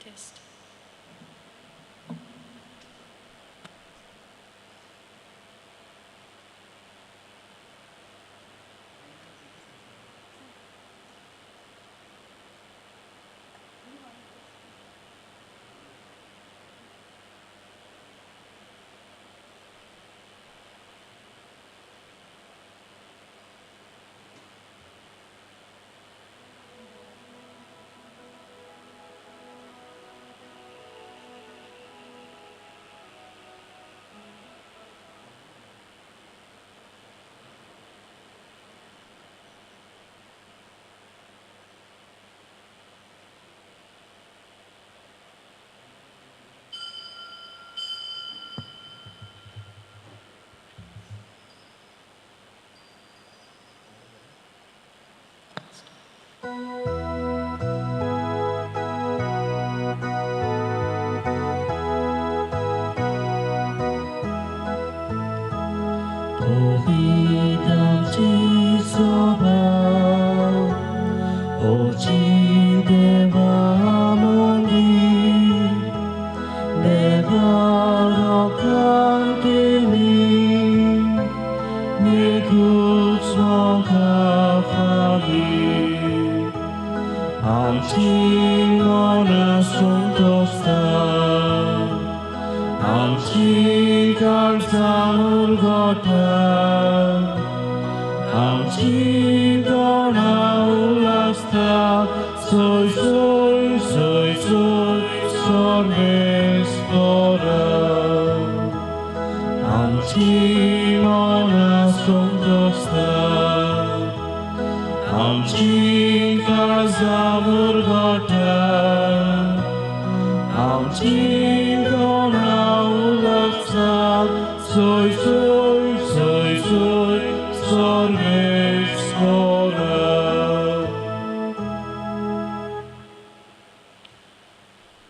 Eucharist.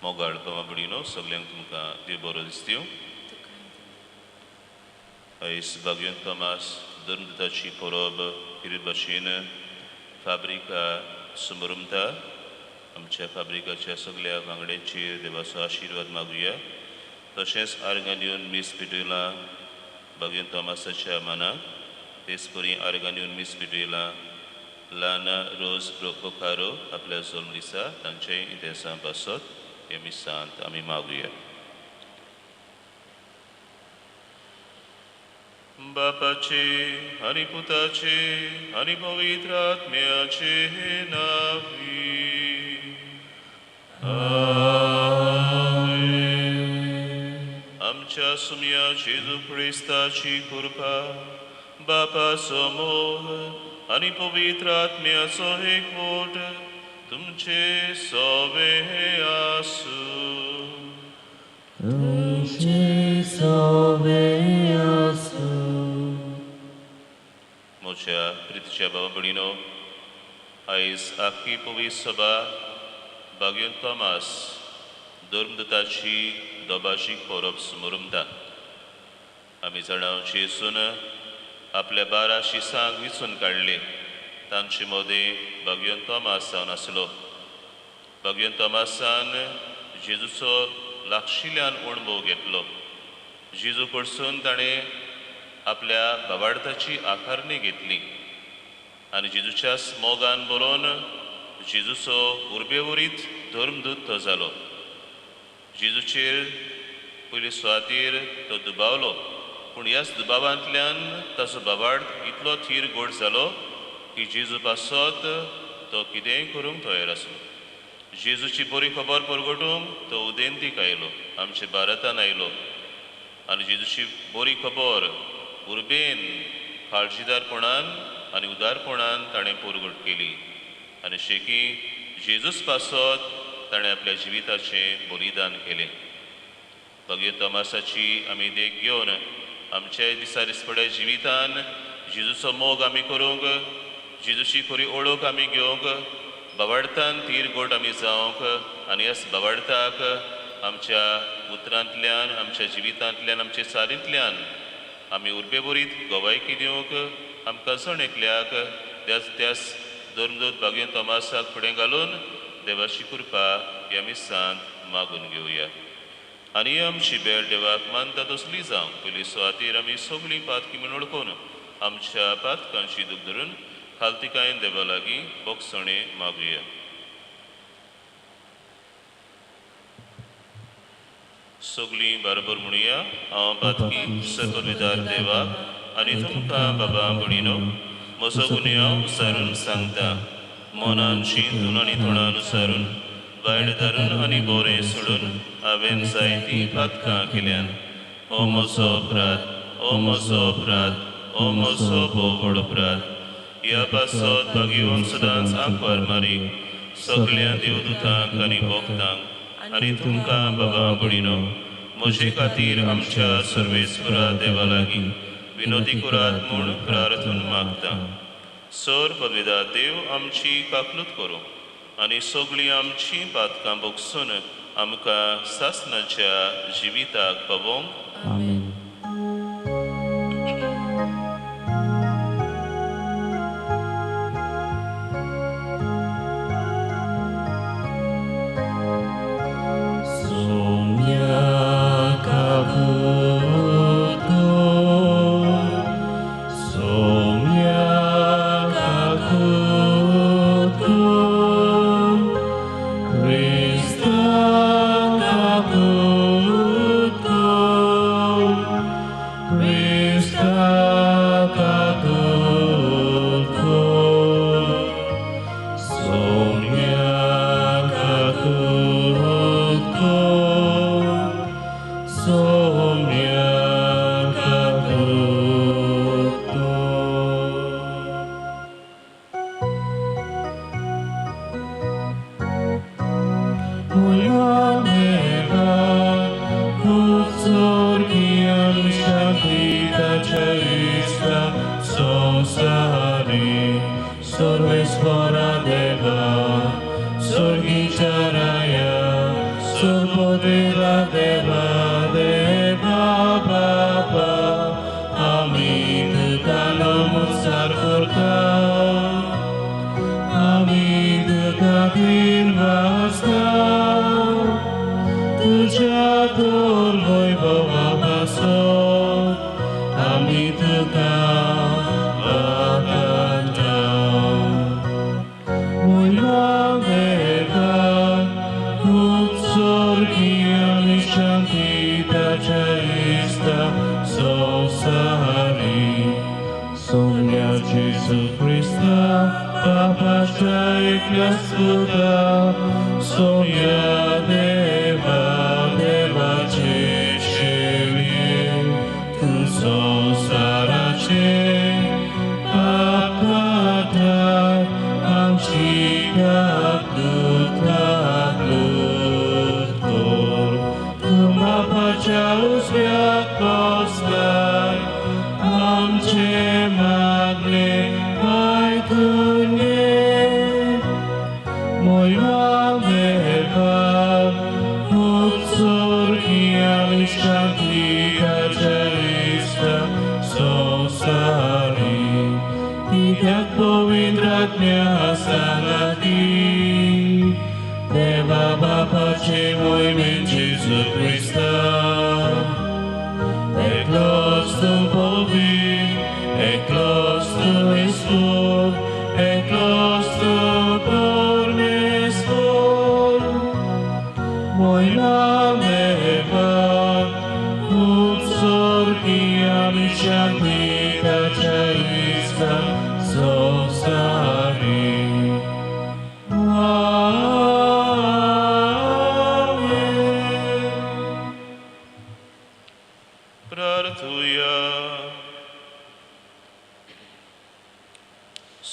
मोगाळ तोमाबडीनो सगल्यांक तुमकां देव बरो दीस दिवं. आयज भगवंत तोमास धर्मदताची परब हिरीत भाशेन फाब्रिका समारंभता आमच्या फाब्रिकाच्या सगळ्या वांगड्यांचेर देवाचो आशिर्वाद मागुया. तशेंच आर्गां दिवन मीस पिटयलां भगवंत तोमासाच्या मानाक. तेच परी आर्गां दिवन मीस पिटयलां लाना रोज बोकारो आपल्या जल्म दिसा तांचेय इतिहासां पासत हे मिसांत आमी मागुया. बापाचे आनी पुताचे आनी पवित्र आत्म्याचे नावी. आमच्या सुम्या जेजू ख्रिस्ताची कृपा बापाचो मोग आनी पवित्र आत्म्याचो एकवट तुमचे सोबे आसू. मोच्या प्रितीच्या भावा भयणीनो, आयज आख्खी पवित्र सभा भगवंत तोमास धर्मदताची दोबाची परब समारंभता. आमी जाणा जेजून आपल्या 12 शिसांक विचून काडले. तांचे मदें भगवंत तोमास जावन आसलो. भगवंत तोमासान जेजूचो लागशिल्ल्यान अणभव घेतलो. जेजू कडसून ताणें आपल्या भावार्थाची आकारणी घेतली आनी जेजूच्या मोगान बरोवन जेजूचो उर्बेवरीत धर्मदूत तो जालो. जेजूचेर पयली सुवातेर तो दुबावलो, पूण ह्याच दुबावांतल्यान ताचो भावार्थ इतलो थीर गोड जालो की जेजू पासत तो कितेंय करूंक तयार आसलो. जेजूची बरी खबर परगटूंक तो उदेंतीक आयलो, आमच्या भारतान आयलो आनी जेजूची बरी खबर उर्बेन काळजीदारपणान आनी उदारपणान ताणें परगट केली आनी शेकी जेजूच पासत ताणें आपल्या जिविताचें बलिदान केलें. भगवंत तोमासाची आमी देख घेवन आमच्या दिसा दिसपड्या जिवितान जेजूचो मोग आमी करूंक, जेजूची खरी ओळख आमी घेवंक, भावार्थान तीर गोड आमी जावंक आनी ह्याच भावार्थाक आमच्या उतरांतल्यान, आमच्या जिवितांतल्यान, आमच्या चालींतल्यान आमी उर्बेभरीत गोवायकी दिवंक आमकां जण एकल्याक धर्मदूत भगवंत तोमासाक फुडें घालून देवाची कृपा ह्या मिसांत मागून घेवया. आनी आमची बेळ देवाक मानता तसली जावं. पयली सुवातेर आमी सगळीं पातकी म्हूण ओळखून आमच्या पातकांची दूख धरून खालतिकायेन देवा लागीं बोगसणे मागुया. सगळीं बरोबर म्हणुया. हांव पातकी सर्वविदार देवाक आनी तुमकां बाबा भणीनो म्हजो गुन्हे हांव विचारून सांगता. मनान चिंतून आनी तोंडान विचारून वायट धरून आनी बरें सोडून हांवें जायतीं पातकां केल्यान. ओ म्हजो अपराध, ओ म्हजो अपराध, ओ म्हजो भोव व्हड अपराध. ह्या पासत भाग्यवन सदांच आंकवार मारी सगळ्या देवदूतांक आनी भोगतांक आनी तुमकां बाबा भणीनो म्हजे खातीर आमच्या सर्वेस्परा देवा लागीं विनोदी करात म्हूण प्रार्थून मागता. सर पदवीदार देव आमची काकलूत करूं आनी सगळीं आमचीं पातकां भोगसून आमकां सासणाच्या जिविताक पावोवंक. आमेन.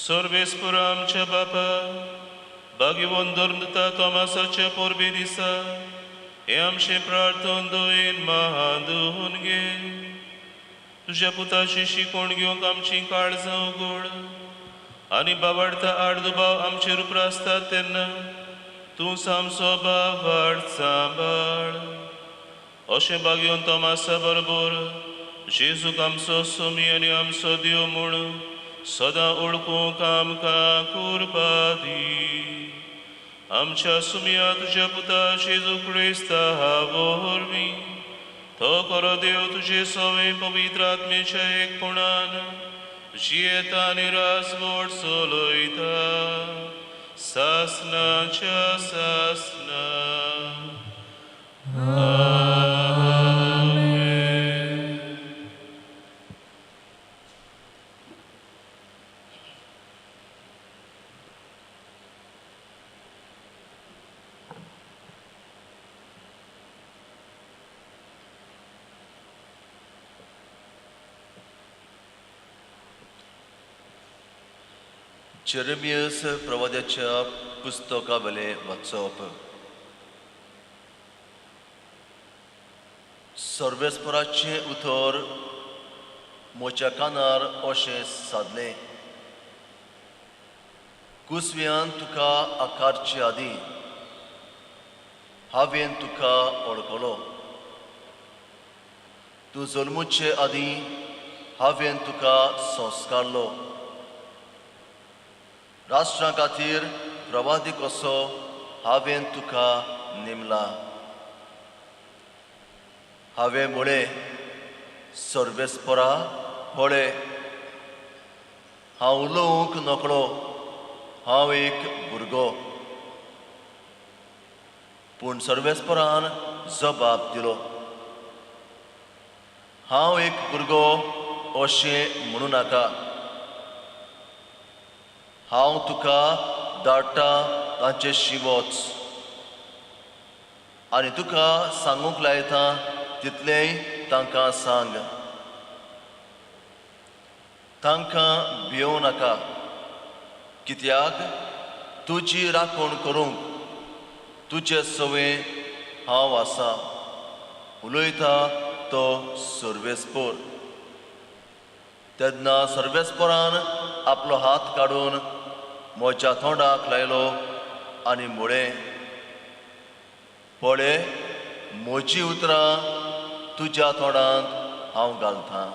सर्वेस्परा आमच्या बापा भाग्यवन धर्मदता तोमासाच्या पोरबे दिसा हे आमचे प्रार्थन दोयेन महादून घे. तुझ्या पुताची शिकोण घेवंक आमची काळजां उगड आनी बाबाडता आडदुबाव आमचेर उपरासतात तेन्ना तूं आमचो बाबाड सांबाळ. अशें भाग्यवन तोमासा बरोबर जेजूक आमचो सोमी आनी आमचो देव म्हूण सदां ओळखूंक आमकां कृपा दी. आमच्या सुमिया तुझ्या पुता जेजू क्रिस्ता वरवीं तो खरो देव तुझे सवे पवित्र आत्मेच्या एकपणान जियेता आनी रासवट चलयता सासनाच्या सासना. जेरेमियस प्रवाद्याच्या पुस्तका वेले वाचप. सर्वेस्पराचे उतर म्हज्या कानार अशें सादलें. कुसव्यान तुका आकारचे आदीं हांवें तुका वळखलो. तूं जल्मुचे आदीं हांवें तुका संस्कारलो. राष्ट्रा खातीर प्रवादी कसो हांवें तुका नेमला. हांवें म्हळें सर्वेस्परा पळय हांव उलोवंक नकळो, हांव एक भुरगो. पूण सर्वेस्परान जबाब दिलो, हांव एक भुरगो अशें म्हणू नाका. हांव तुका धाडटा तांचेशी वच आनी तुका सांगूंक लायता तितलेंय तांकां सांग. तांकां भियों नाका, कित्याक तुजी राखण करूंक तुजे सवें हांव आसा. उलयता तो सर्वेस्पर. तेन्ना सर्वेस्परान आपलो हात काडून म्हज्या तोंडाक लायलो आनी म्हळें, पळय म्हजीं उतरां तुज्या तोंडांत हांव घालतां.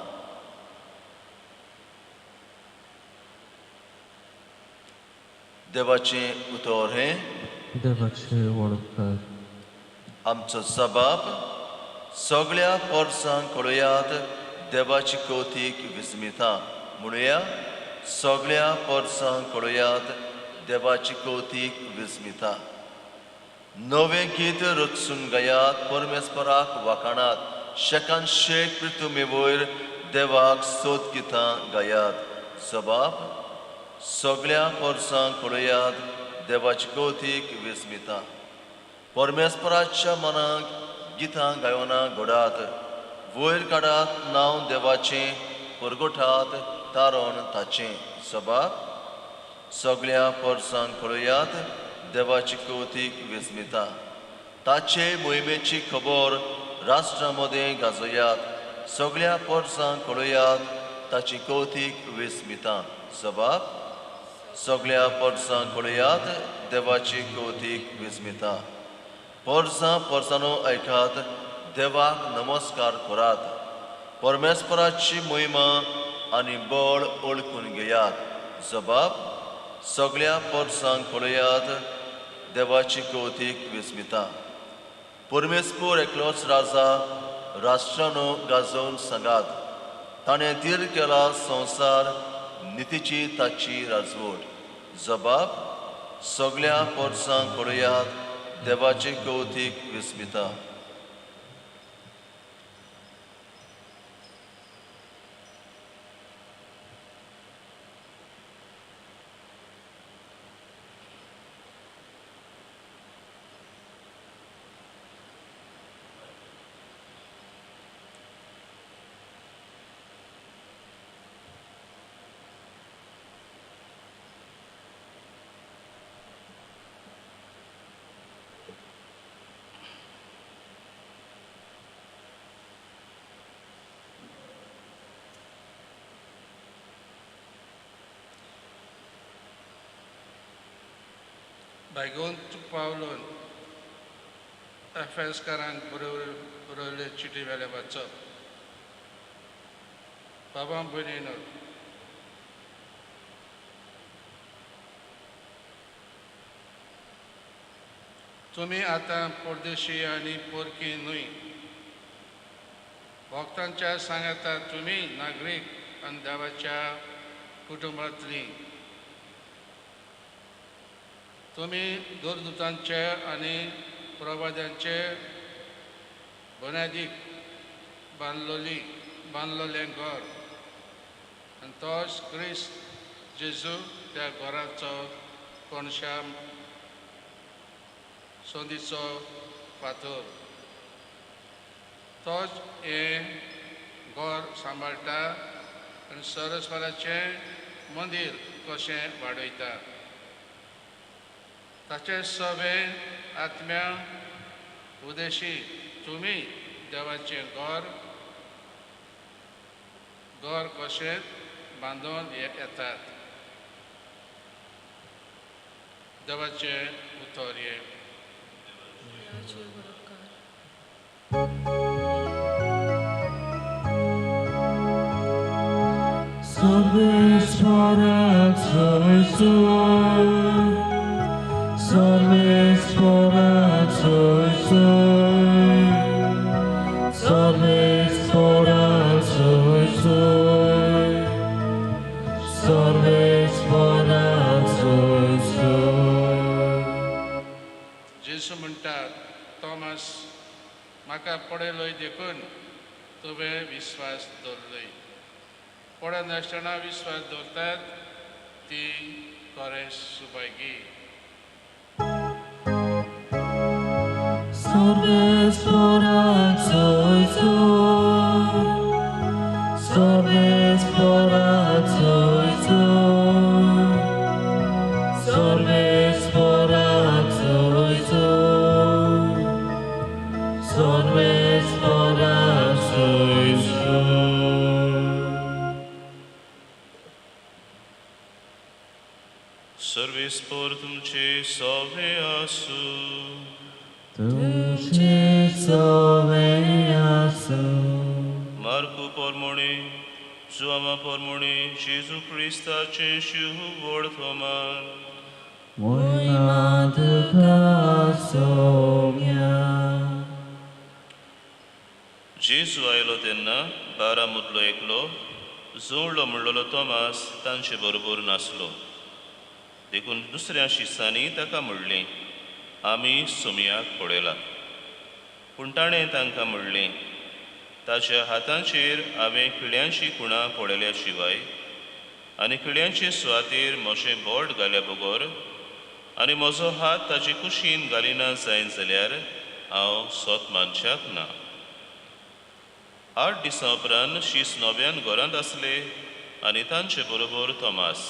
देवाचें उतर हें. देवाचे वळखकार. आमचो जबाब. सगळ्या परसांक कळयात देवाची कौतीक विस्मिता. म्हणुया, सगळ्या परसांक कळयात देवाची कौतीक विस्मिता. नवें गीत रचून गायात, परमेस्पराक वाखाणात. शेकान शेक प्रितुमे वयर देवाक सोद गितां गायात. जबाब. सगळ्या परसांक कळयात देवाची कौतीक विस्मिता. परमेस्पराच्या मनाक गितां गायोना घोडात. वयर काडात नांव देवाचें, परगोठात तारण ताचें. जबाब. सगळ्या परसांक कळयात देवाची कौतीक विस्मिता. ताचे मोहिमेची खबर राष्ट्रां मदें गाजोयात. सगळ्या परसांक कळयात ताची कौतीक विस्मिता. जबाब. सगळ्या परसांक कळयात देवाची कौतीक विस्मिता. परसां परसानो ऐकात, देवाक नमस्कार करात. परमेस्पराची महिमा आनी बळ ओळखून घेयात. जबाब. सगळ्या परसांक कळयात देवाची कौतीक विस्मिता. परमेस्पर एकलोच राजा, राष्ट्रांनो गाजोवन सांगात. ताणें धीर केला संवसार, नितीची ताची राजवट. जबाब. सगळ्या परसांक कळयात देवाची कौतीक विस्मिता. Baigonto Paulo, Efeskarank बरोवले चिटी वेले वाचप. बाबा भयणीनो, तुम्ही आता परदेशी आणि पोरकी न्हय. भक्तांच्या सांगाता तुम्ही नागरिक आणि देवाच्या कुटुंबातली. तुम्ही दूरदूतांचे आणि प्रवाद्यांचे बुन्यादीक बांदलोलें घर. आनी तोच क्रिस्त जेजू त्या घराचो कोणशा सोदीचो फातर. तोच हें घर सांबाळटा आनी सरस्वताचें मंदीर कशें वाडयता. ताचे सवे आत्म्या उदेशी तुम्ही देवाचें घर कशें बांदून येतात. देवाचें उतर हे. जेजू म्हणटात, तोमास, म्हाका पडयलोय देखून तुवें विस्वास दवरलोय. पडनासतना विस्वास दवरतात ती खरेंच सुभागी. सर्वेस्पर तुमचे सवे आसू. तुमचे सवे आसू. मार्कू पोरमोणे जुआमा पोरमोणे जेजू क्रिस्ताचे शिव वर्तमान. मोहिमा तुका सोम्या. जेजू आयलो तेन्ना 12 मदलो एकलो जोडलो म्हणलोलो तोमास तांचे बरोबर नासलो. देखून दुसऱ्या शिसांनी ताका म्हणलें, आमी सोमयाक पळयला. पूण ताणें तांकां म्हणलें, ताच्या हातांचेर हांवें किड्यांची कुणां पळयल्या शिवाय आनी किड्यांचे सुवातेर म्हजें बोट घाल्या बगोर आनी म्हजो हात ताचे कुशीन घालिना जायत जाल्यार हांव सोत मानशाक ना. 8 दिसां उपरांत शीस 9 घरांत आसले आनी तांचे बरोबर तोमास.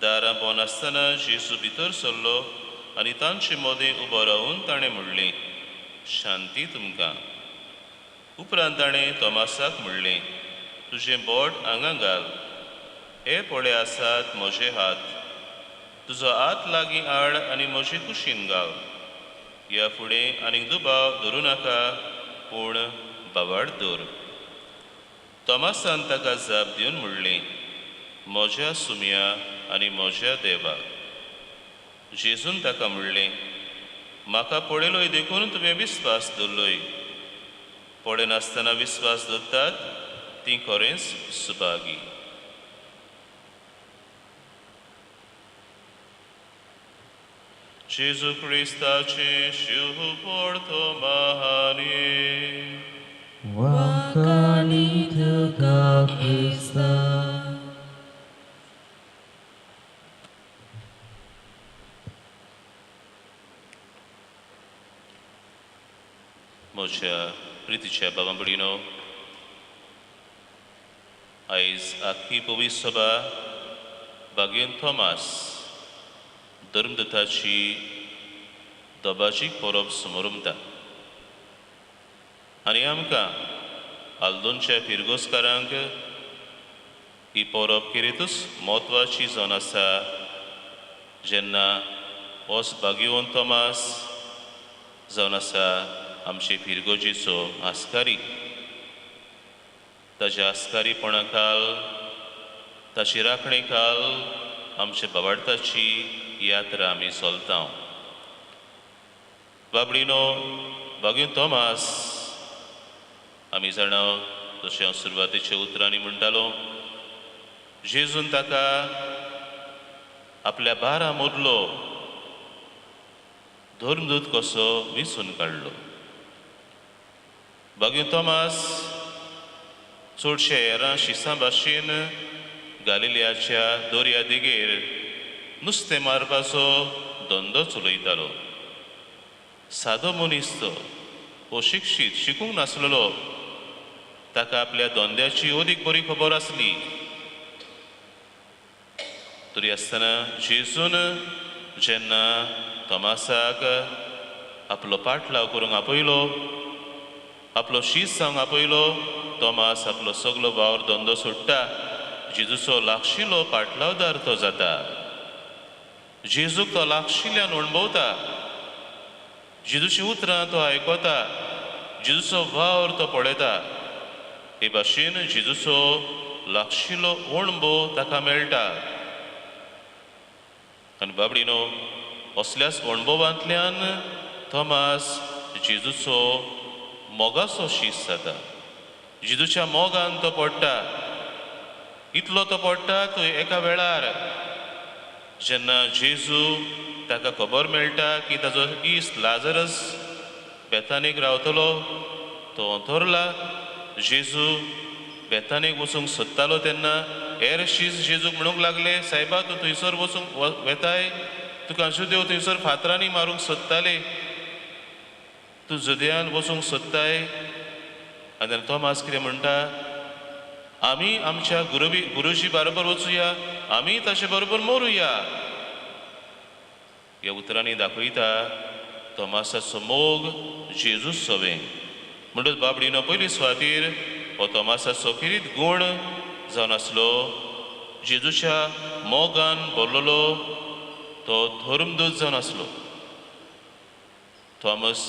दारां बंद आसतना जेजू भितर सरलो आनी तांचे मोदें उबो रावन ताणें म्हणलें, शांती तुमकां. उपरांत ताणें तोमासाक म्हणलें, तुजें बोट हांगा घाल. हे पळय आसात म्हजे हात. तुजो हात लागीं हाड आनी म्हजे कुशीन घाल. ह्या फुडें आनीक दुबाव धरूं नाका, पूण बाबाड दवर. तोमासान ताका जाप दिवन म्हणलें, म्हज्या सुमया आनी म्हज्या देवा. जेजून ताका म्हणलें, म्हाका पळयलोय देखून तुवें विस्वास दवरलोय. पळयनासतना विस्वास दवरतात ती खरेंच सुभागी. जेजू क्रिस्ताचे शिव वर्तमानी. Wakani tuka Krista. म्हज्या प्रितीच्या भावां भयणीनो, आयज आख्खी पवित्र सभा बागेन थोमास धर्मदताची दोबाची परब समारंभता. आनी आमकां आल्दोनच्या फिरगोसकारांक ही परब कितेंतूच म्हत्वाची जावन आसा. जेन्ना होच भाग्यवान तोमास जावन आसा आमचे फिरगोजेचो आस्कारी. ताच्या आस्कारीपणा खाल, ताची राखणे खाल, आमच्या बाबाडताची यात्रा आमी चलता. बाबडीनो बागून तोमास आमी जाणा जशें हांव सुरवातेच्या उतरांनी म्हणटालो जेजून ताका आपल्या बारा मोदलो धर्मदूत कसो विसून काडलो. बागून तोमास चडशे हेरां शिसां भाशेन गालिलियाच्या दर्या देगेर नुस्तें मारपाचो धंदो चलयतालो. सादो मनीस तो अशिक्षीत शिकूंक नासलेलो. ताका आपल्या धंद्याची अदीक बरी खबर आसली. तरी आसतना जेजून जेन्ना तोमासाक आपलो पाटलाव करूंक आपयलो, आपलो शीस जावंक आपयलो, तोमास आपलो सगलो वावर धंदो सोडटा. जेजूचो लागशिल्लो पाटलावदार तो जाता. जेजूक तो लागशिल्ल्यान अणभवता. जेजूची उतरां तो आयकता. जेजूचो वावर तो पळयता. हे भाशेन जेजूचो लागशिल्लो अणभव ताका मेळटा. आनी बाबडीनो असल्याच अणभवांतल्यान तोमास जेजूचो मोगाचो शीस जाता. जेजूच्या मोगान तो पडटा. इतलो तो पडटा तो एका वेळार जेन्ना जेजू ताका खबर मेळटा की ताजो इश्ट लाजरस बेतानीक रावतलो, तो अंथरला. जेजू बेतानीक वचूंक सोदतालो तेन्ना हेर शीस जेजूक म्हणूंक लागले, सायबा तूं थंयसर वचूंक वेताय, तुका जुदेव थंयसर फातरांनी मारूंक सोदताले, तूं जुदेयान वचूंक सोदताय. आनी तोमास कितें म्हणटा, आमी आमच्या गुरुजी बरोबर वचुया, आमी ताचे बरोबर मरुया. ह्या उतरांनी दाखयता तोमासाचो मोग जेजू सोबें. म्हणटच बाबडीनो पयली सुवातेर हो तोमासाचो खिरीत गूण जावन आसलो. जेजूच्या मोगान भरलेलो तो धर्मदूत जावन आसलो. Thomas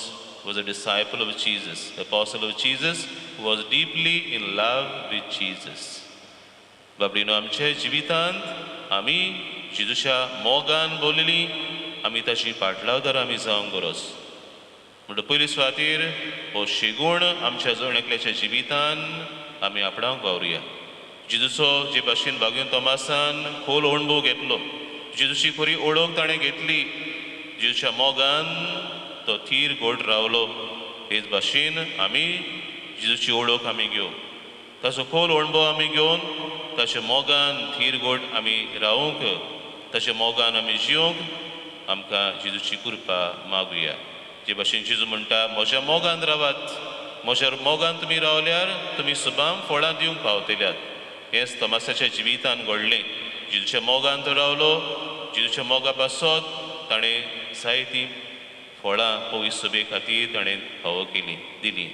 was a disciple of Jesus, apostle of Jesus, who was deeply in love with Jesus. बाबडीनो आमच्या जिवितांत आमी जेजूच्या मोगान भरलेली, आमी ताची पाटलावदार आमी जावंक गरज. म्हणटच पयली सुवातेर हो शेगूण आमच्या जण एकल्याच्या जिवितान आमी आपणावंक वावरुया. जेजूचो जे भाशेन बागून तोमासान खोल अणभव घेतलो, जेजूची खरी ओळख ताणें घेतली, जेजूच्या मोगान तो थीर घोट रावलो. हेच भाशेन आमी जेजूची ओळख आमी घेवं, ताचो खोल अणभव आमी घेवन ताच्या मोगान थीर घोट आमी रावूंक, ताच्या मोगान आमी जियोंक आमकां जेजूची कृपा मागुया. जे भाशेन जेजू म्हणटा, म्हज्या मोगान रावात, म्हज्या मोगान तुमी रावल्यार तुमी सुबाम फळां दिवंक पावतल्यात. हेंच तोमासाच्या जिवितान घडलें. जेजूच्या मोगान तो रावलो. जेजूच्या मोगा पासत ताणें जायतीं फळां पवित्र सभे खातीर ताणें फावो केली दिली.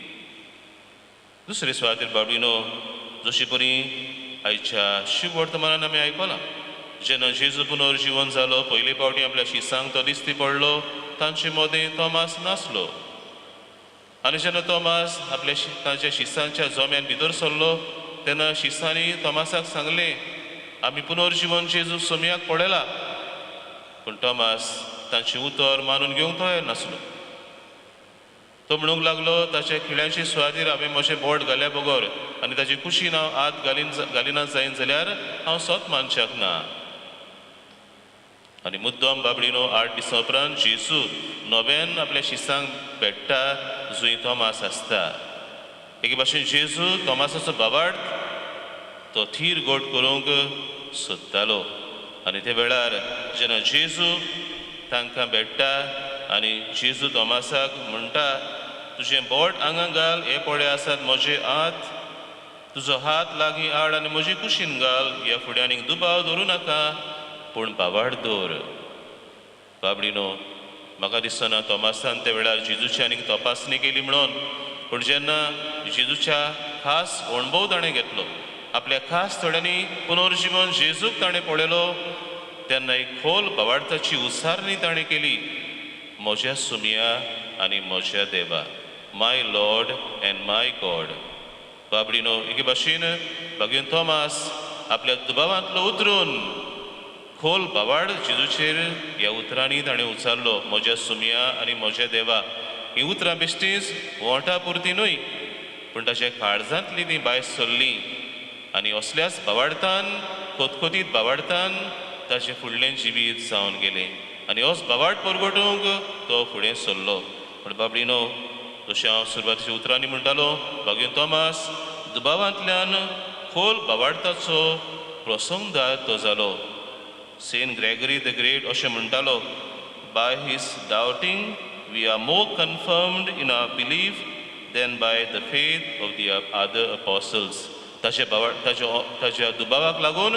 दुसरे सुवातेर बाबडीनो जशी परी आयच्या शिव वर्तमानान आमी आयकलां, जेन्ना जेजू पुनर्जीवन जालो, पयले फावटी आपल्या शिसांक तो दिश्टी पडलो, तांचे मदें तोमास नासलो. आनी जेन्ना तोमास आपल्या तांच्या शिसांच्या जोम्यान भितर सरलो तेन्ना शिसांनी तोमासाक सांगलें, आमी पुनर्जीवन जेजू सोम्याक पळयला. पूण तोमास तांचें उतर मानून घेवंक तयार नासलो. तो म्हणूंक लागलो, ताच्या खिळ्यांची सुवातेर हांवें म्हजें बोट घाल्या बगर आनी ताची कुशीन हांव आत घालिना जायन जाल्यार हांव सोत मानशाक ना. आनी मुद्दम बाबडीनो 8 दिसां उपरांत जेजू नव्यान आपल्या शिसांक भेट्टा जंय तोमास आसता. एके भाशेन जेजू तोमासाचो बाबार्थ तो थीर घोट करूंक सोदतालो. आनी ते वेळार जेन्ना जेजू तांकां भेट्टा आनी जेजू तोमासाक म्हणटा, तुजें बोट हांगा घाल, हे पळय आसात म्हजे हात, तुजो हात लागीं हाड आनी म्हजी कुशीन घाल. ह्या फुडें आनीक दुबाव धरूं नाका, पूण बाबाड दवर. बाबडीनो म्हाका दिसना तोमासान त्या वेळार जेजूची आनीक तपासणी केली म्हणून. पूण जेन्ना जेजूच्या खास अणभव ताणें घेतलो, आपल्या खास थोड्यांनी पुनर्जीवन जेजूक ताणें पळयलो, तेन्ना एक खोल भावार्थाची उसारणी ताणें केली, म्हज्या सुमया आनी म्हज्या देवा, माय लॉर्ड एंड माय गॉड. बाबडीनो एके भाशेन बागून तोमास आपल्या दुबावांतलो उतरून खोल भावार्थ जेजूचेर ह्या उतरांनी ताणें उचारलो, म्हज्या सुमया आनी म्हज्या देवा. ही उतरां बेश्टीच ओंठा पुरती न्हय पूण ताच्या काळजांतली ती भायर सरली आनी असल्याच भावार्थान खोतखोतीत भावार्थान ताचें फुडलें जिवीत जावन गेलें आनी होच भावार्थ परगटूंक तो फुडें सरलो. पूण बाबडीनो जशें हांव सुरवातीच्या उतरांनी म्हणटालो भगवान तोमास दुबावांतल्यान खोल भावार्थाचो प्रसंगदार तो जालो. सेंट ग्रेगरी द ग्रेट अशें म्हणटालो, by his doubting we are more confirmed in our belief than by the faith of the other apostles. ताच्या दुबावाक लागून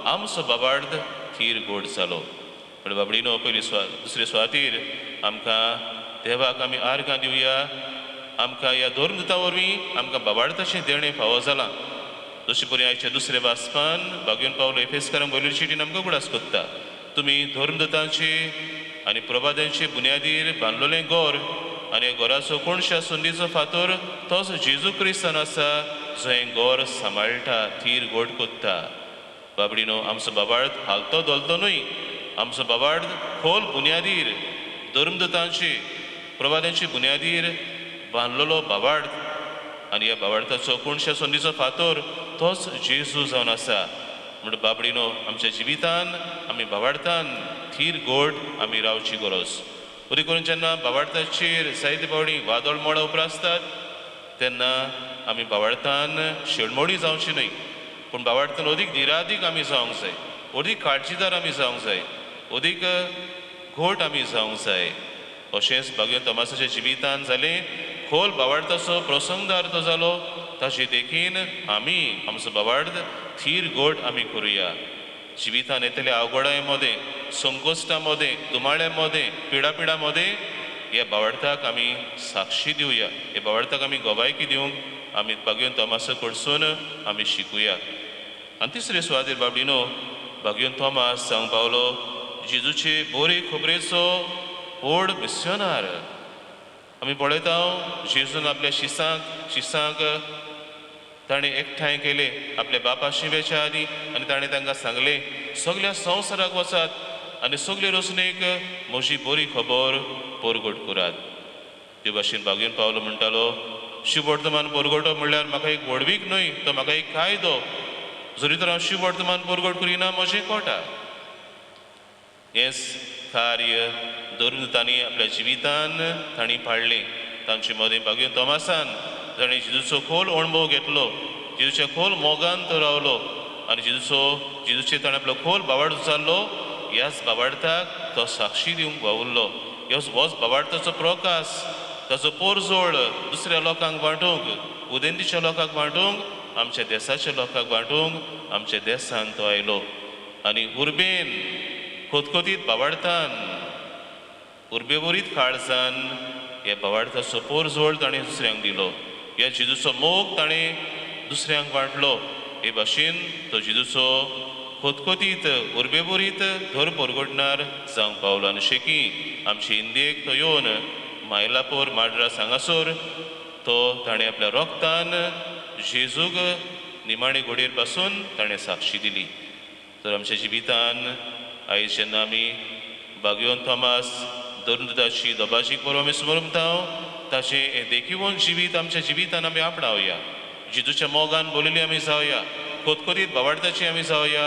आमचो भावार्थ थीर गोड जालो. पण बाबडीनो पयली दुसरे सुवातेर आमकां देवाक आमी आर्गां दिवया. आमकां ह्या धर्मदुता वरवीं आमकां भावार्थाचें देणें फावो जालां. जशें परी आयच्या दुसऱ्या वाचपान भगवान पावलो एफेसकारांक बरयल्ले चिठीन आमकां उगडास कोत्ता, तुमी धर्मदुतांचे आनी प्रभाद्यांचे बुन्यादीर बांदलोलें गोर आनी घराचो कोणशा संदीचो फातर तोच जेजू क्रिस्तान आसा जो हें गोर सांबाळटा, थीर गोड कोत्ता. बाबडीनो आमचो भावार्थ हालतो दोलतो न्हय, आमचो भावार्थ खोल बुन्यादीर धर्मदुतांचे प्रभाद्यांचे बुन्यादीर बांदलोलो भावार्थ आनी ह्या भावार्थाचो कोणशा संदीचो फातर तोच जेजू जावन आसा. म्हण बाबडीनो आमच्या जिवितान आमी भावार्थान थीर गोड आमी रावची गरज. उदी करून जेन्ना भावार्थाचेर जायते फावटी वादळ मोडा उपरासतात तेन्ना आमी भावार्थान शेळमोडी जावची न्हय, पूण भावार्थान अदीक निरादीक आमी जावंक जाय, अदीक काळजीदार आमी जावंक जाय, अदीक घोट आमी जावंक जाय. अशेंच भगवान तोमासाच्या जिवितान जालें. खोल भावार्थाचो प्रसंगदार तो जालो, ताचे देखीन आमी आमचो भावार्थ थीर गोड आमी करुया. जिवितान येतल्या अवघडाय मदें, संकोश्टा मदें, दुमाळ्या मदें, पिडा मदें ह्या भावार्थाक आमी साक्षी दिवया. हे भावार्थाक आमी गोबायकी दिवंक आमी भगवान तोमासा कडसून आमी शिकुया. आनी तिसरे सुवातेर बाबडीनो भगवान तोमास जावंक पावलो जेजूचे बरे खबरेचो व्हड मिस्योनार. आमी पळयता जेजून आपल्या शिसांक ताणें एकठांय केले आपल्या बापा शिवेच्या आदी आनी ताणें तांकां सांगलें सगल्या संवसाराक वचात आनी सगले रचनेक म्हजी बरी खबर परगट करात. ते भाशेन भगवान पावलो म्हणटालो शिवर्तमान परगटप म्हणल्यार म्हाका एक व्हडवीक न्हय, तो म्हाका एक कायदो. जरी तर हांव शिवर्तमान परगट करिना म्हजें कोटा. हेंच कार्य धर्मदुतांनी आपल्या जिवितान तांणी पाळलें. तांचे मदें भगवान तोमासान ताणें जेजूचो खोल अणभव घेतलो, जेजूच्या खोल मोगान तो रावलो आनी जेजूचे ताणें आपलो खोल भावार्थ उचारलो. ह्याच भावार्थाक तो साक्षी दिवंक वावुरलो. होच भावार्थाचो प्रकाश, ताचो पोरजोळ दुसऱ्या लोकांक वांटूंक, उदेंतीच्या लोकांक वांटूंक, आमच्या देशाच्या लोकांक वांटूंक आमच्या देशांत तो आयलो. आनी उर्बेन खोतखोतीत भावार्थान उर्बेवरीत काळजान ह्या भावार्थाचो पोरजोळ ताणें दुसऱ्यांक दिलो. ह्या जेजूचो मोग ताणें दुसऱ्यांक वांटलो. हे भाशेन तो जेजूचो खोतखोतीत उर्बेवरीत धर परगटणार जावंक पावलो. आनी शेकी आमचे इंडियेक तो येवन मायलापोर माड्रास हांगासर तो ताणें आपल्या रोगतान जेजूक निमाणे घोडेर पासून ताणें साक्षी दिली. तर आमच्या जिवितान आयज जेन्ना आमी भगवान तोमास धर्मदुताची दोबाजीक बरो स्मरता ताचें हें देखीवन जिवीत आमच्या जिवितान आमी आपणावया. जेजूच्या मोगान बोलिल्ली आमी जावया, खोतखोतीत भावार्थाची आमी जावया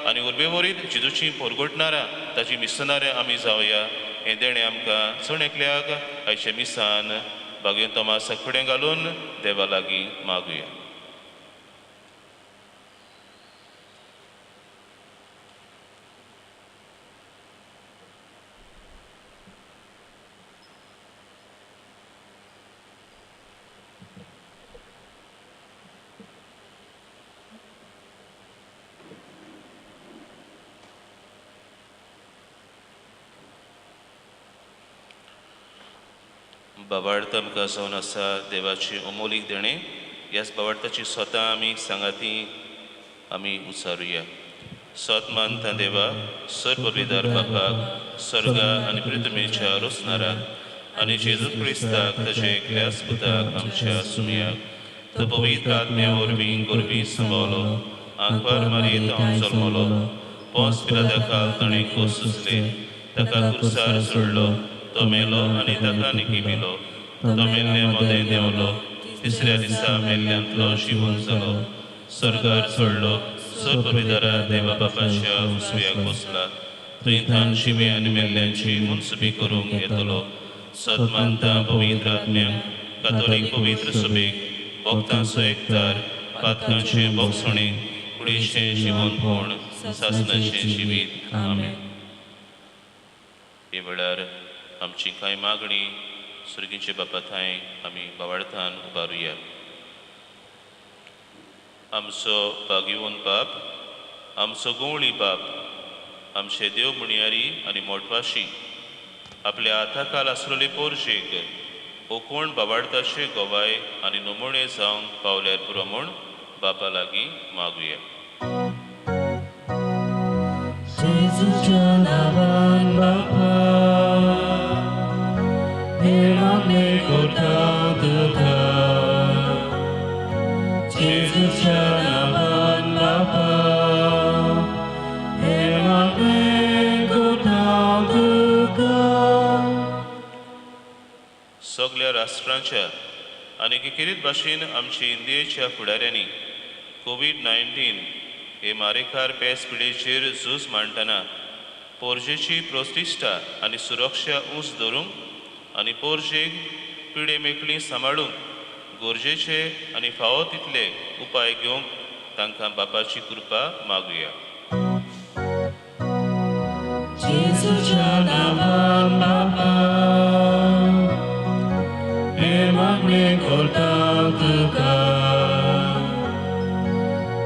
आनी उर्बेवरीत जेजूची परगटणारां ताची मिसनाऱ्या आमी जावया. हें देणें आमकां चड एकल्याक आयच्या मिसान भगवान तोमासाक फुडें घालून देवा लागीं मागुया. भावार्थ आमकां जावन आसा देवाची अमोलीक देणें. ह्याच भावार्थाची स्वता आमी सांगाती आमी उचारुया. सत मानता देवा, सर्वविदार बापाक, स्वर्गा आनी पृथ्वीच्या रोसणाराक आनी जेजू क्रिस्ताक ताचे एकल्याच पुताक आमच्या सुमयाक तो पवित्र आत्म्या वरवीं गोरवी सांबावलो, आंकवार मारयेंत हांव जल्मलो, पोंस पिलाता काल ताणें खोस सुचले, ताका कुर्सार सोडलो, तो मेलो आनी ताका निकिमिलो, तो मेल्ले मोदें देंवलो तिसऱ्या दिसा मेल्ल्यांतलो शिवून जालो स्वर्गार सोडलो पवितरा देवा बापाच्या उजव्याक बसला थंय तान शिवे आनी मेल्ल्यांची मुनसुबी करूंक येतलो सदमानता पवित्र आत्म्यांक कातोलीक पवित्र सभेक भक्तांचो एकतार पातकांचे भोगसणे कुडीचें जिवनपण सासणाचें जिवीत आमेन. हे वेळार आमची कांय मागणी सुर्गीचे बापा थंय आमी बावार्थान उबारुया. आमचो बागिवून बाप, आमचो गोवळी बाप, आमचे देव मुणयारी आनी मोटवाशी आपल्या हाताखाल आसलोले पोरशेक ओकोण बावार्थाचे गोवाय आनी नमुणे जावंक पावल्यार पुरो म्हूण बापा लागीं मागुया. जेजूच्या नांवान बापा हे मागणे करता तुका. जेजूच्या नांवान बापा हे मागणे करता तुका. सगळ्या राष्ट्रांच्या आनी एकेरीत भाशेन आमच्या इंडियेच्या फुडाऱ्यांनी कोविड-19 हे मारेकार पेस पिडेचेर झूज मांडटना पोरजेची प्रतिश्ठा आनी सुरक्षा उंच दवरूंक आनी पोरजेक पिडे मेकळी सांबाळूंक गरजेचे आनी फावो तितले उपाय घेवंक तांकां बापाची कृपा मागुया. जेजूच्या नांवान बापा हे मागणे करता तुका.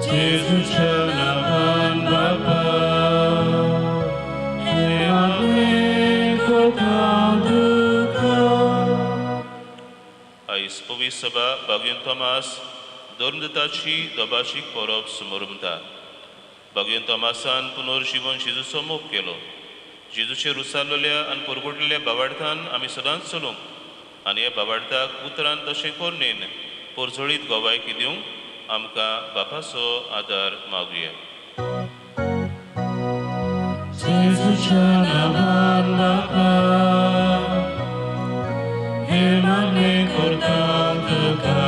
जेजूच्या नांवान बापा हे मागणे करता तुका. आयज पवित्र सभा भगवान तोमास धर्मदताची दोबाशीक परब समोरमता. भगवान तोमासान पुनर्जीवन जेजूचो मोग केलो. जेजूचेर उसारलेल्या आनी परगटलेल्या बावार्थान आमी सदांच चलूंक आनी ह्या बावार्थाक उतरान तशें कोन्नेन परजळीत गोवायकी दिवंक आमकां बापाचो आदार मागुया. जेजूच्या नांवान बापा हे मागणे करता तुका.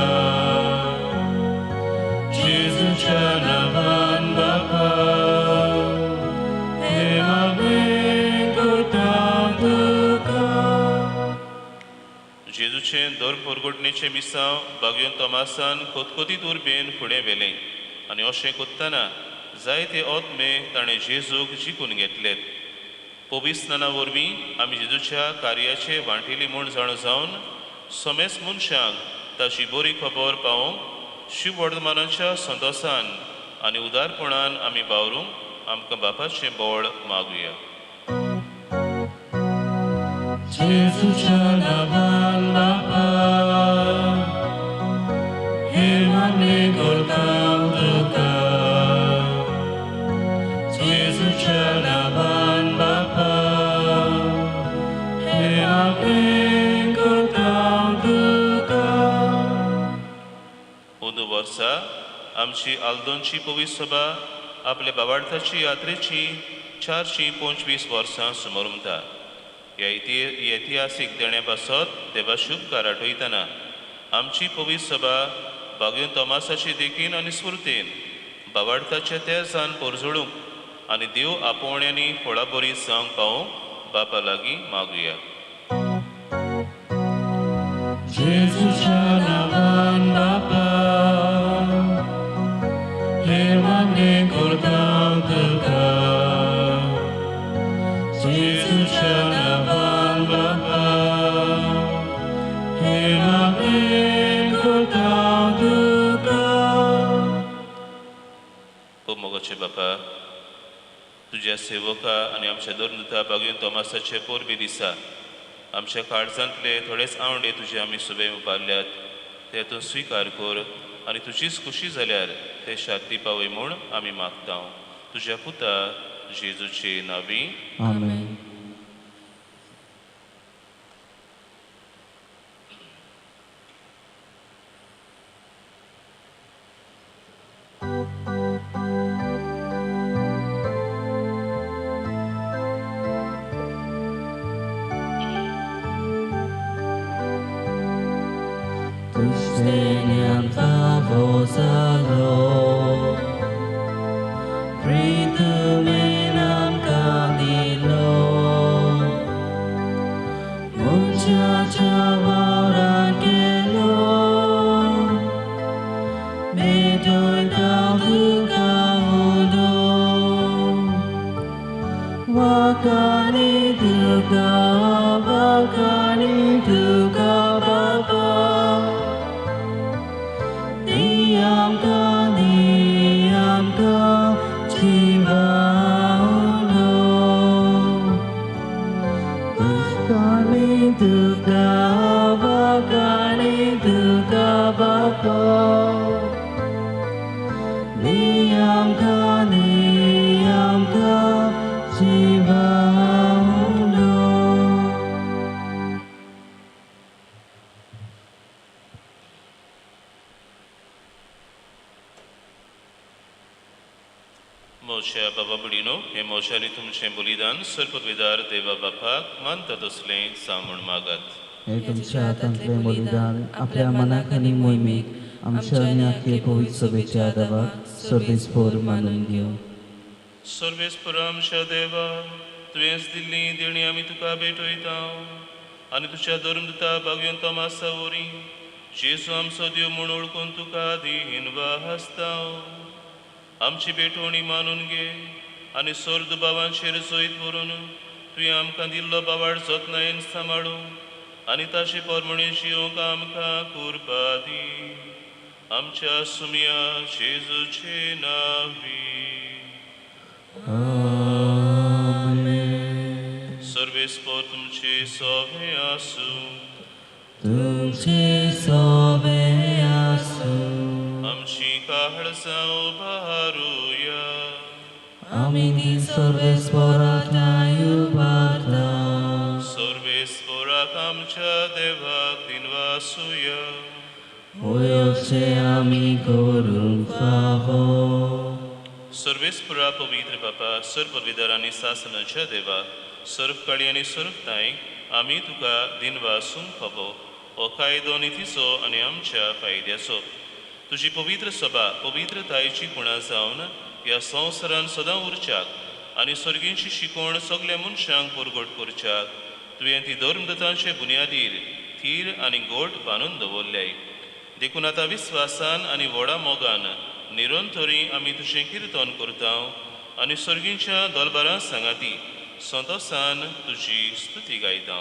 जेजूच्या नांवान बापा हे मागणे करता तुका. जेजूचें दर परगटणेचें मिसांव भगवान तोमासान खोतखोतीत उर्बेन फुडें व्हेलें आनी अशें कोत्ताना जायते ओतमे ताणें जेजूक जिखून घेतलेत. पवित्र स्नाना वरवीं आमी जेजूच्या कार्याचे वांटेली म्हूण जाणो जावन समेस्त मनशांक ताची बरी खबर पावोवंक शुभ वर्तमानाच्या संतोसान आनी उदारपणान आमी बावरूंक आमकां बापाचें बोळ मागुया. जेजूच्या नांवान बापा हे मागणे करता तुका. जेजूच्या नांवान बापा हे मागणे करता तुका. अंदू वर्सा आमची आल्दोनची पवित्र सभा आपल्या बावार्थाची यात्रेची 425 वर्सां समोरमता. ह्या इतिहासीक देण्या पासत देवा शुभ काराटयतना आमची पवित्र सभा भगवान तोमासाची देखीन आनी स्फूर्तेन बावार्थाच्या तेजान परजळूंक आनी देव आपोवण्यांनी फळां बरी जावंक पावोवंक बापा लागीं मागुया. जेजूच्या नांवान बापा हे मागणे करता तुका. जेजूच्या नांवान बापा हे मागणे करता तुका. ओ मोगाचे बापा, तुज्या सेवका आनी आमच्या धर्मदूता भगवान तोमासाचे पोरबी दिसा आमच्या काळजांतले थोडेच आवंडे तुजे आमी सुबे उबारल्यात ते तूं स्विकार कर आनी तुजीच खुशी जाल्यार ते शांती पावय म्हूण आमी मागता. तुज्या पुता जेजूचे नांवी आमेन. 고살로 프리드메 남가니로 문자자와란게로 메돌가우가우도 와가니 두가 바바 니암가 지마우노 와가니 두가 바바 니암가 지마우노 मोशा बाबा बुडीनो हे मोशानी तुमचे बलिदान सर्पविदार देवा बापाक मानतात असले सामून मागात. हे तुमच्या हातांतले बलिदान आपल्या मनाक आनी मोहिमेक आमच्या आनी आख्खे पवित्र सभेच्या आदाराक सर्वेस्पोर मानून घेऊ. सर्वेस्पर आमच्या देवा तुवेंच दिल्ली देणी आमी तुका भेटयता आनी तुज्या धर्मदूता भाग्योन तोमासा वरी जेजू आमचो देव म्हूण ओळखून तुका दिनवा हसता. आमची भेटवणी मानून घे आनी सोर्द भावांचेर जोईत व्हरून तुवें आमकां दिल्लो बावाड जतनायेन सांबाळू आनी ताचे पोरमणे जियोंक आमकां कृपा दी. आमच्या सुमया जेजूचे नावी. सर्वेस्पोर तुमचे सोवे आसूं. तुमचे सोबे आसूं. आमची काळजां उबारुया. आमी ती सर्वेस्पोरांत उबारता. सर्वेस्पोराक आमच्या देवाक दिनवासुया. होयचे आमी करूंक फावो. सर्वेस्परा पवित्र बापा सर्पविदार आनी सासनाच्या देवा सर्व काळी आनी सर्व ताईक आमी तुका दिनवासूंक फावो. हो कायदो नितीचो आनी आमच्या फायद्याचो. तुजी पवित्र सभा पवित्रतायेची खुणा जावन ह्या संवसारान सदां उरच्याक आनी सर्गींची शिकोवण सगल्या मनशांक परगट करच्याक तुवें ती धर्मदतांचे बुन्यादीर थीर आनी गोट बांदून दवरल्याय. देखून आतां विस्वासान आनी व्हडा मोगान निरंतरी आमी तुजें किर्तन करता आनी सर्गींच्या दोलबारां सांगाती संतोसान तुजी स्तुती गायता.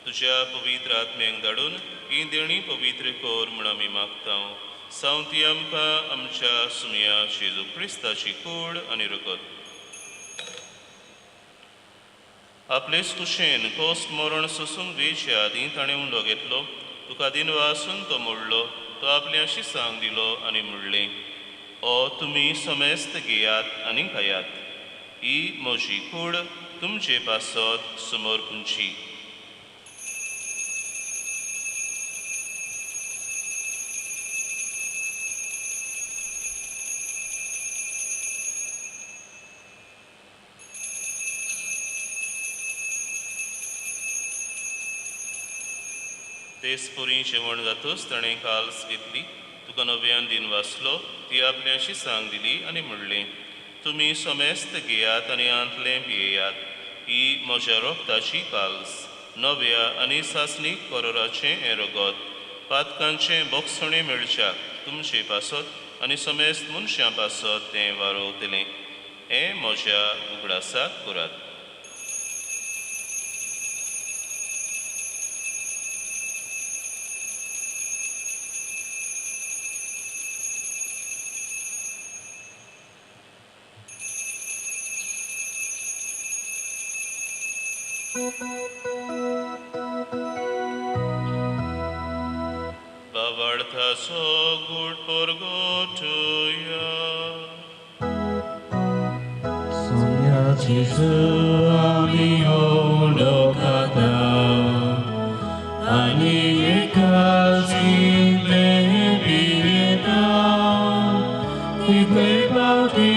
तुझ्या पवित्र आत्म्यांक धाडून ही देणी पवित्र कोर म्हूण आमी मागता. सावंती आमकां आमच्या सुमया जेजू क्रिस्ताची कूड आनी रगत. आपलेच कुशेन कोस्त मरण सोसूंक वेच्या आदीं ताणें उंडो घेतलो. तुका दिनवासून तो मोडलो. तो आपल्या शिसांक दिलो आनी म्हणलें, ओ तुमी समेस्त घेयात आनी खायात. ही म्हजी कूड तुमचे पासत समोर पुंची. तेच पुरी जेवण जातोच ताणें काल्स घेतली, तुका नव्यान दिन वाचलो, ती आपल्याशी सांग दिली आनी म्हणलें, तुमी सोमेस्त घेयात आनी आंतलें पियेयात, ही म्हज्या रोगताची काल्स, नव्या आनी सासणीक कोरोराचें हें रगत, पातकांचें बोगसणें मेळच्याक तुमचे पासत आनी समेस्त मनशां पासत तें वारोवतलें. हें म्हज्या उगडासाक करात. Bavarthaso good porgotuya. Sonia Jesu ami ondokata ani ekasin lebireta ipepati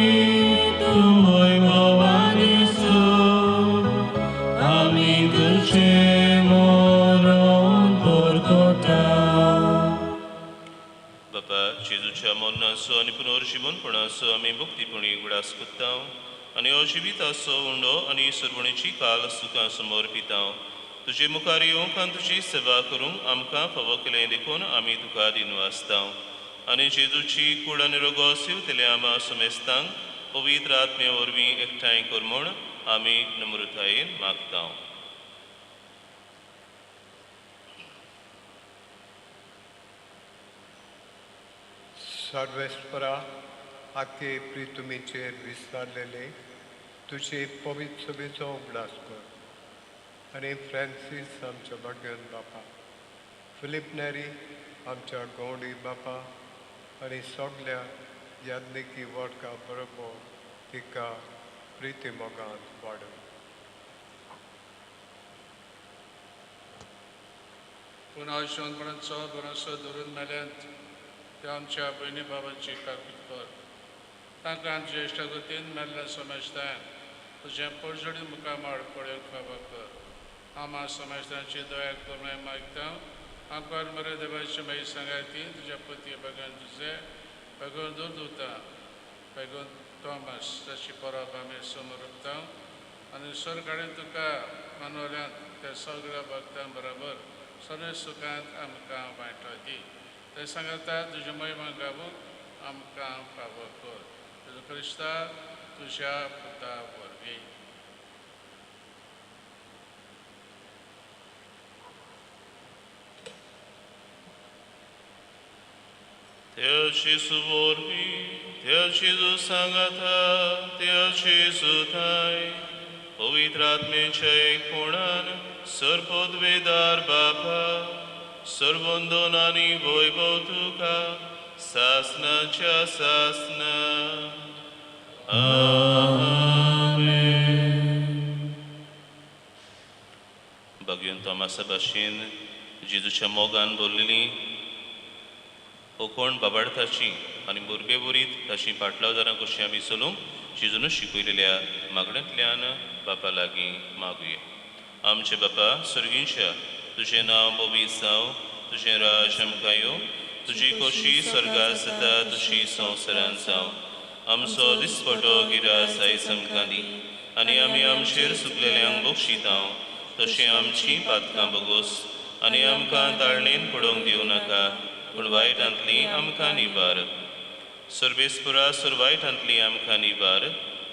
tumoy mawanisu ami dulce moron porgota. बापा जेजूच्या मोन्नाचो आनी पुनर्जीवनपणाचो आमी मुक्तीपणी उगडास कोत्ता आनी अजिविताचो उंडो आनी सुरवणेची काल सुखां समर्पिता. तुजे मुखार येवंक आनी तुजी सेवा करूंक आमकां फावो केलें देखून आमी तुका दिनू आसता आनी जेजूची कूड आनी रगत सिवतले आमा समेस्तांक पवित्र आत्मे वरवीं एकठांय कर म्हूण आमी नम्रतायेन मागता. सर्वेस्परा आखे प्रितुमीचेर विस्तारलेले तुझे पवित्र सभेचो उगडास कर आनी फ्रांसीस आमच्या भगवन बापा, फिलिप नॅरी आमच्या गौंडी बापा आनी सगल्या यादनिकी वर्गा बरोबर तिका प्रिती मोगांत वाडय. पुन्हा शोधपणाचो बरोसो धरून मेल्यांत ते आमच्या भयणी बाबांची काकूट कर. तांकां ज्येश्ठ गतीन मेल्ल्या समजतान तुजें पडजोडी मुखामाड पळोवंक फावो कर. आमा समजतांची दया करून मागता. आमकां बरे देवाची मागीर सांगाती तुज्या पती भगवान तुजे भगवान दुर्दुता भगवान थॉमस ताची परब आमी समोरता आनी सरकारान तुका मानवल्यांत त्या सगळ्या भक्तां बरोबर सगळे सुखांत आमकां वांटो दी. ते सांगता तुज्या महिमा गावूंक आमकां फावो कर. तुजो क्रिस्ता तुज्या पुता वरवीं. Teo Jesu vorbi, Teo Jesu sangata, Teo Jesu thai, Povitratmecha ekpunan, Sarpodvedar Bapa, Sarvondonani Voivotuka, Sasna cha Sasna. Amen. Bhagwan Thomas Bashin, Jesuच्या मोगान बोललेली कोण बाबार्थाची आनी बुरबेबुरीत ताची पाटलावदारां कशी आमी चलूंक जेजून शिकयलेल्या मागण्यांतल्यान बापा लागीं मागुया. आमचे बापा स्वर्गींच्या तुजें नांव पवित्र जावं, तुजें राज आमकां येवं, तुजी खोशी स्वर्गांत जाता तशी संवसारांत जावं. आमचो दिसपटो गिरास आयज आमकां दी आनी आमी आमचेर चुकलेल्यांक बक्षिता तशें आमचीं पातकां बोगोस आनी आमकां ताळणेन पडोवंक दिवं नाका पूण वायटांतली आमकां निबार. सर्वेस्परा वायटांतली आमकां निबार.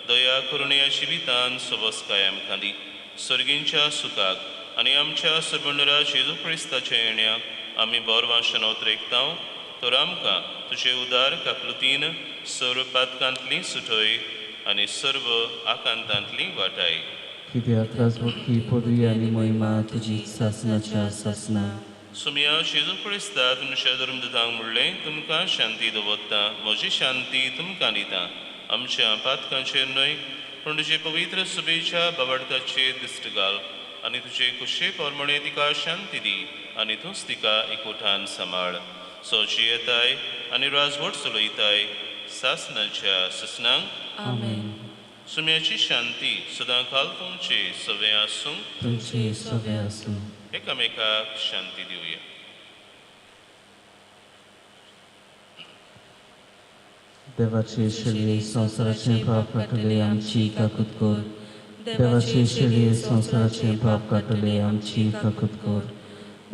दया करुणेची वितान सोबस्काय आमकां दी. सर्गींच्या सुखाक आनी आमच्या सरबंडरा जेजू क्रिस्ताच्या येण्याक आमी बोरवांशान उतरेकता तर आमकां तुजे उदार काकलुतीन सर्व पातकांतली सुटय आनी सर्व आकांतांतली वाटाय. कित्याक राजभक्ती पदवी आनी महिमा तुजी सासनाच्या सासना. सुमया जेजू क्रिस्ता तुमच्या धर्मदूतांक म्हणलें तुमकां शांती दवरता, म्हजी शांती तुमकां दिता. आमच्या पातकांचेर न्हय पूण तुजे पवित्र सुबेच्या बाबार्थाचेर दिश्ट घाल आनी तुजे कुशे पोरमणे तिका शांती दी आनी तूंच तिका एकवटान सांबाळ. सोची येताय आनी राजवट चलयताय सासनाच्या ससनांक. आमेन. सुम्याची शांती सदांकाल तुमचे सवे आसूं. तुमचे सवे आसूं. एकामेकाक शांती दिवया. देवाचे शेळये संवसाराचे पाप काटले आमची काकूत कोर. देवाचे शेळये संवसाराचे पाप काटले आमची काकूत कोर.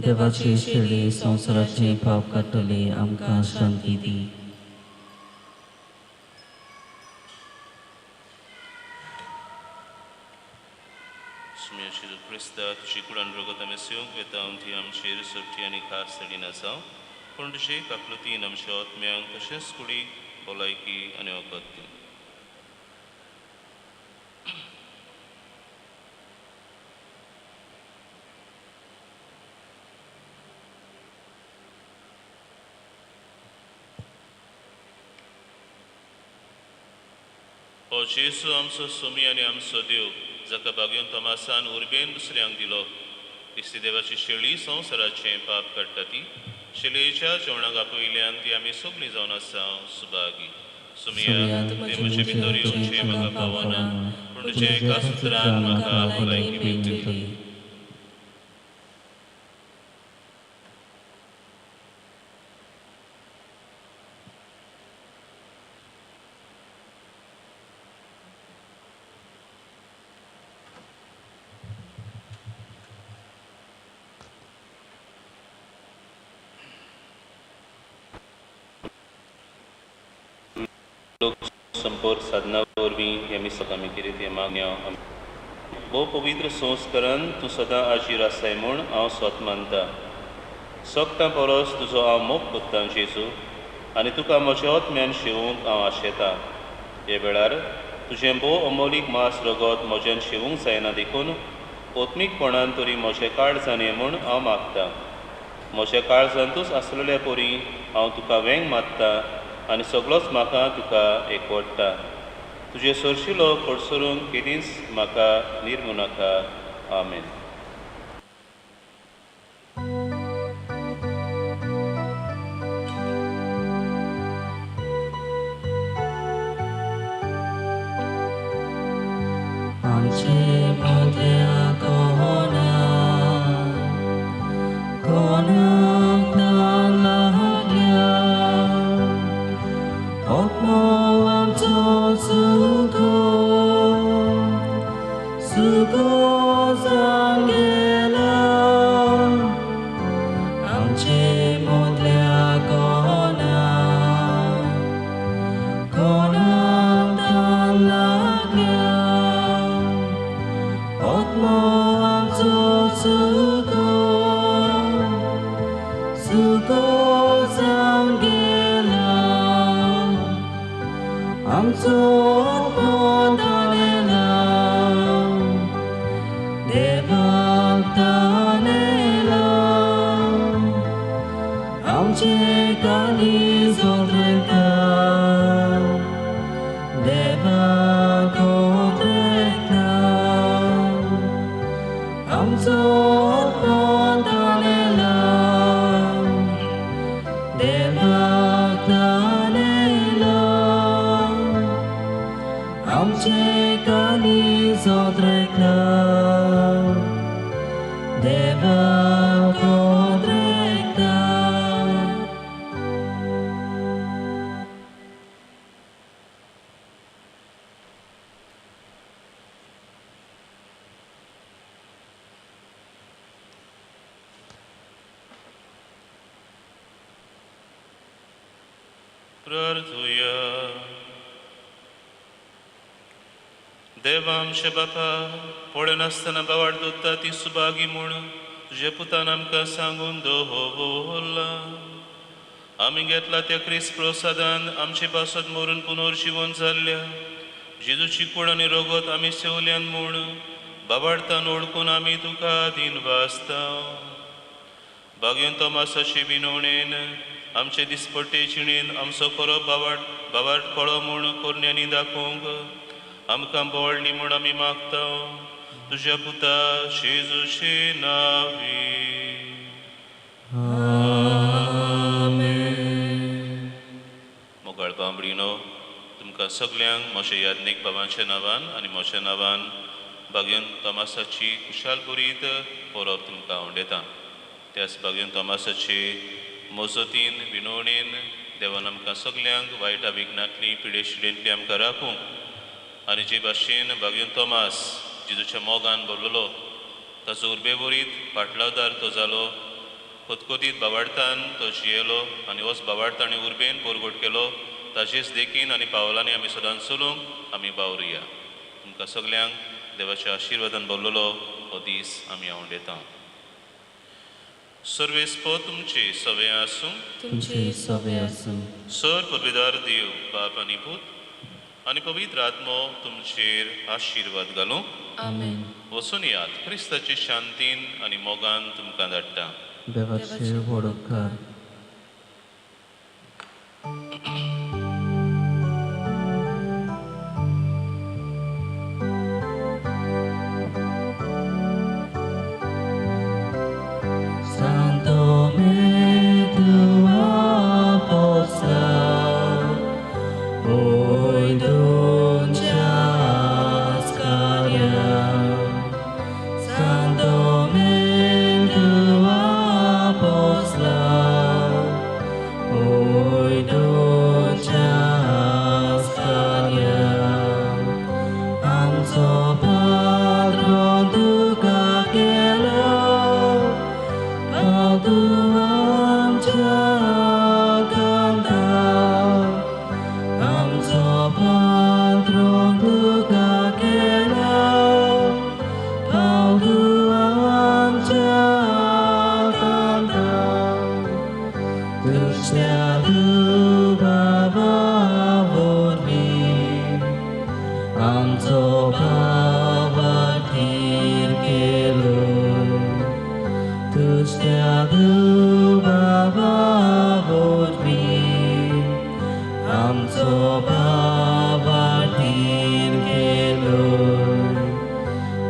देवाचे शेळये संवसाराचे पाप काटले आमकां शांती दी. Smia Jesu Christa, tuझी कुडान रगत आमी सेवंक वेता ती आमचेर सोबची आनी खास तडी नासाव पूण तुझे काकलुतीन आमच्या आत्म्यांक तशेंच कुडीक भलायकी आनी वखद दी. हो जेसू आमचो सोमी आनी आमचो देव जाका बागेन तोमासान उर्बेन दुसऱ्यांक दिलो दिसती देवाची शेळी संवसाराचें पाप काडटा ती शेळयेच्या जेवणाक आपयल्यान ती आमी सगळीं जावन आसा सुभागी. सुमिया ते म्हजे भितर येवचें म्हाका पावना पूण तुजे एका सुत्रान म्हाका भलायकी मेळटली. संपर्क साधना वरवीं हे मिसक आमी कितें तें मागया. भोव पवित्र संस्कारान तूं सदां आजीर आसाय म्हूण हांव स्वत मानता. सोगटां परस तुजो हांव मोग कोत्तां जेजू आनी तुका म्हज्या आत्म्यान शेवूंक हांव आशेतां. हे वेळार तुजें भोव अमोलीक मास रगत म्हज्यान शेवूंक जायना देखून ओत्मीकपणान तरी म्हजें काळजान ये म्हूण हांव मागतां. म्हज्या काळजांतूच आसलेल्या परी हांव तुका वेंग मात्तां आनी सगळोच म्हाका तुका एकवटता. तुजे सरशिलो पडसरून केदींच म्हाका निर्मू नाका. आमेन. आमचे मदल्या कोणाक लागल्या ओपो आमचो सुगो जावन गेला. आमचे मदल्या कोणाक लागल्या ओपो आमचो सुगो जावन गेला. आमचो दानेला देवाक दानेला. आमचे काळीज ओद्रेता देवाक ओद्रेता. आमचो दानेला देवाक दानेला. आमचे काळीज ओद्रेता देवाक ओद्रेता. प्रार्थुया. देवा आमचे बापा पळय नासतना बावाड दोत्ता ती सुभागी म्हूण तुजे पुतान आमकां सांगून दवरला. आमी घेतला त्या क्रिस्त प्रसादान आमचे पासत मरून पुनर्जीवन जाल्ल्या जेजूची कूड आनी रगत आमी सेवल्यान म्हूण बाबाडतान ओळखून आमी तुका दिन वाचता. बागेन तोमासाचे विनवणेन आमचे दिसपट्टे जिणेन आमचो खरो बाबाड कळो म्हूण कोरण्यांनी दाखोवंक आमकां बोळणी म्हूण आमी मागता तुज्या पुता जेजूचे नांवी. मोगाळ बांबडीनो तुमकां सगल्यांक म्हज्या याज्ञीक बाबांच्या नांवान आनी म्हज्या नांवान बागेन तोमासाची खुशाल बरीत परोप तुमकां आवडयता. त्याच बागेन तोमासाचे मोजतीन विनवणेन देवान आमकां सगल्यांक वायटा विघ्नांतली पिडेशिडेंतली आमकां राखूंक आनी जे भाशेन भगवान तोमास जेजूच्या मोगान भरलेलो ताचो उर्बेवरीत पाटलावदार तो जालो खोतखोतीत बाबार्थान तो जियेलो आनी होच बाबार्थ आनी उर्बेन पोरगोट केलो ताचेच देखीन आनी पावलांनी आमी सदांच चलूंक आमी बावरुया तुमकां सगल्यांक देवाच्या आशिर्वादान भरलेलो हो दीस आमी आवंडेता सर्वेस्पो तुमचे सवे आसूं तुमचे सवे आसूं सर पदवीदार देव बाप आनी भूत आनी पवित्र आत्मो तुमचेर आशिर्वाद घालूं आमेन. वचून यात क्रिस्ताची शांतीन आनी मोगान तुमकां धाडटा देवाचे व्हड उपकार Santo Medua Posta Oi Duncias Caria Santo Medua Posta Oi Duncias Caria Amso Patron Duca Kelo Tuam Jaganda Amso Patron Duca Kela Tuam Jaganda Tushya Baba Vormi Amso Baba Tirkelu Tushtiadu Baba Vormi Amso Baba Tirkelur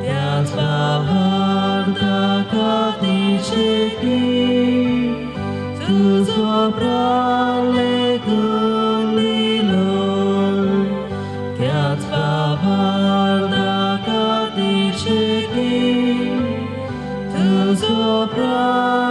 Tiaz Bavarda Katisheki Tuzo Prale Gundilur Tiaz Bavarda Katisheki Tuzo Prale